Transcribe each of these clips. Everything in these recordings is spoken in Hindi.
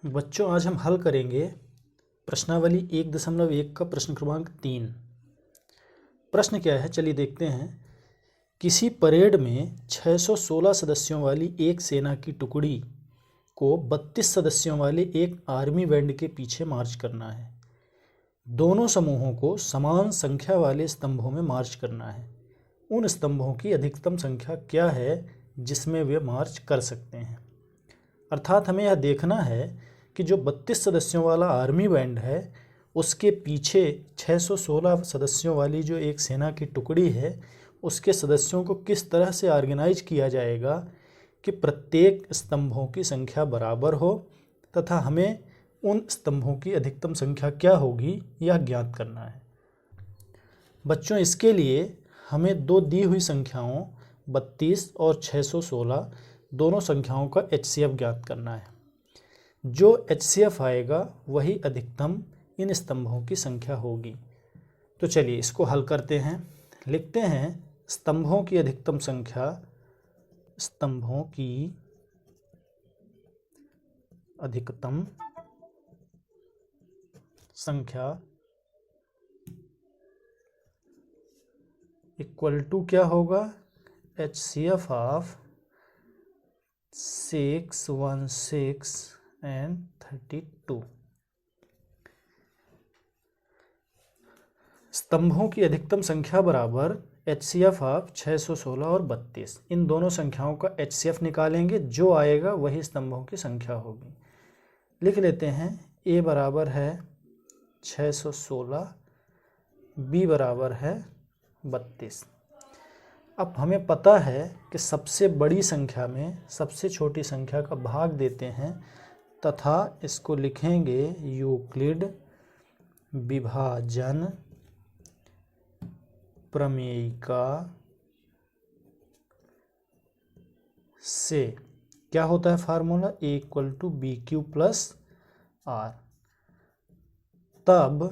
बच्चों, आज हम हल करेंगे प्रश्नावली 1.1 का प्रश्न क्रमांक 3। प्रश्न क्या है, चलिए देखते हैं। किसी परेड में 616 सदस्यों वाली एक सेना की टुकड़ी को 32 सदस्यों वाले एक आर्मी बैंड के पीछे मार्च करना है। दोनों समूहों को समान संख्या वाले स्तंभों में मार्च करना है। उन स्तंभों की अधिकतम संख्या क्या है जिसमें वे मार्च कर सकते हैं। अर्थात हमें यह देखना है कि जो 32 सदस्यों वाला आर्मी बैंड है उसके पीछे 616 सदस्यों वाली जो एक सेना की टुकड़ी है उसके सदस्यों को किस तरह से ऑर्गेनाइज किया जाएगा कि प्रत्येक स्तंभों की संख्या बराबर हो तथा हमें उन स्तंभों की अधिकतम संख्या क्या होगी यह ज्ञात करना है। बच्चों, इसके लिए हमें दो दी हुई संख्याओं 32 और 616 दोनों संख्याओं का HCF ज्ञात करना है। जो HCF आएगा वही अधिकतम इन स्तंभों की संख्या होगी। तो चलिए इसको हल करते हैं। लिखते हैं स्तंभों की अधिकतम संख्या, स्तंभों की अधिकतम संख्या इक्वल टू क्या होगा, HCF ऑफ 6, 16 एंड 32। स्तंभों की अधिकतम संख्या बराबर HCF ऑफ 616 और 32। इन दोनों संख्याओं का HCF निकालेंगे, जो आएगा वही स्तंभों की संख्या होगी। लिख लेते हैं A बराबर है 616, B बराबर है 32। अब हमें पता है कि सबसे बड़ी संख्या में सबसे छोटी संख्या का भाग देते हैं तथा इसको लिखेंगे यूक्लिड विभाजन प्रमेयिका से। क्या होता है formula, A equal to BQ plus R। तब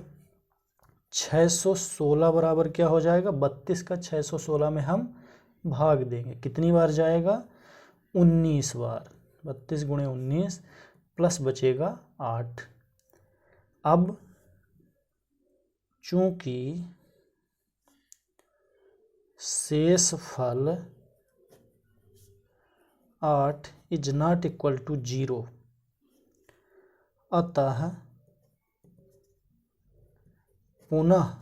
616 बराबर क्या हो जाएगा, 32 का 616 में हम भाग देंगे। कितनी बार जाएगा, 19 बार। 32 गुणे 19 प्लस बचेगा 8। अब चूंकि शेषफल 8 इज नॉट इक्वल टू 0, अतः पुनः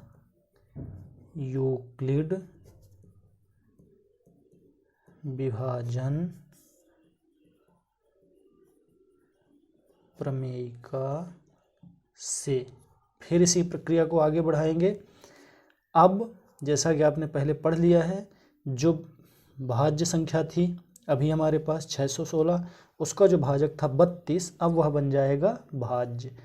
यूक्लिड विभाजन प्रमेयिका से फिर इसी प्रक्रिया को आगे बढ़ाएंगे। अब जैसा कि आपने पहले पढ़ लिया है, जो भाज्य संख्या थी अभी हमारे पास 616, उसका जो भाजक था 32, अब वह बन जाएगा भाज्य।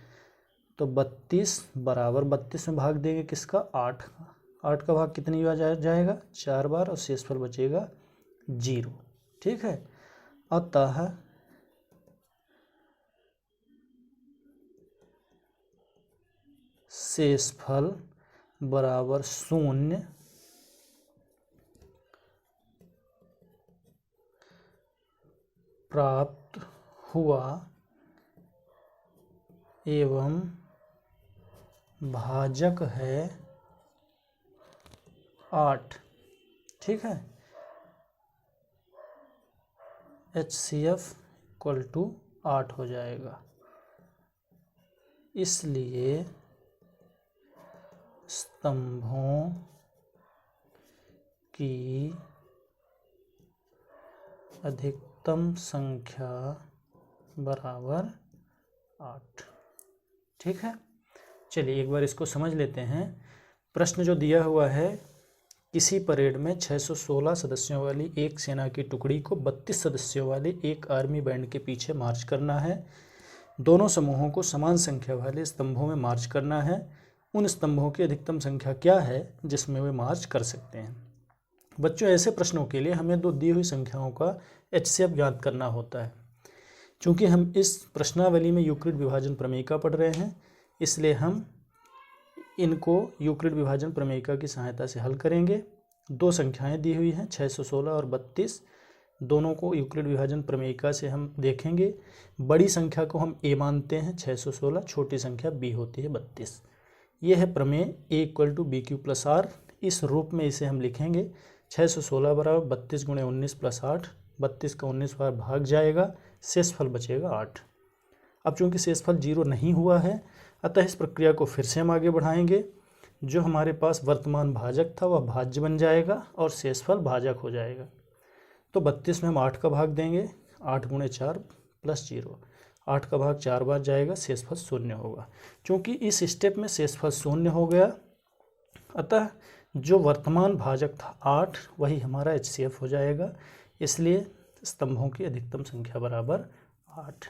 तो 32 बराबर 32 में भाग देंगे किसका, 8 का। 8 का भाग कितनी बार जाएगा, 4 बार, और शेषफल बचेगा 0। ठीक है, अतः शेषफल बराबर 0 प्राप्त हुआ एवं भाजक है 8। ठीक है, HCF इक्वल टू 8 हो जाएगा। इसलिए स्तंभों की अधिकतम संख्या बराबर 8। ठीक है, चलिए एक बार इसको समझ लेते हैं। प्रश्न जो दिया हुआ है, किसी परेड में 616 सदस्यों वाली एक सेना की टुकड़ी को 32 सदस्यों वाले एक आर्मी बैंड के पीछे मार्च करना है। दोनों समूहों को समान संख्या वाले स्तंभों में मार्च करना है। उन स्तंभों की अधिकतम संख्या क्या है जिसमें वे मार्च कर सकते हैं। बच्चों, ऐसे प्रश्नों के लिए हमें दो दी हुई संख्याओं का HCF ज्ञात करना होता है। चूँकि हम इस प्रश्नावली में यूक्लिड विभाजन प्रमेयिका पढ़ रहे हैं, इसलिए हम इनको यूक्लिड विभाजन प्रमेयिका की सहायता से हल करेंगे। दो संख्याएं दी हुई हैं 616 और 32। दोनों को यूक्लिड विभाजन प्रमेयिका से हम देखेंगे। बड़ी संख्या को हम a मानते हैं 616, छोटी संख्या b होती है 32। ये है प्रमेय a equal to B Q plus R. इस रूप में इसे हम लिखेंगे 616 बराबर 32 गुणे 19 प्लस 8, 32 का 19 बार भाग जाएगा, शेषफल बचेगा 8। अब चूंकि शेषफल 0 नहीं हुआ है, अतः इस प्रक्रिया को फिर से हम आगे बढ़ाएंगे। जो हमारे पास वर्तमान भाजक था वह भाज्य बन जाएगा और शेषफल भाजक हो जाएगा। तो 32 में हम 8 का भाग देंगे, 8 गुणे 4 प्लस 0, 8 का भाग 4 बार जाएगा, शेषफल 0 होगा। चूँकि इस स्टेप में शेषफल 0 हो गया, अतः जो वर्तमान भाजक था 8 वही हमारा HCF हो जाएगा। इसलिए स्तंभों की अधिकतम संख्या बराबर 8।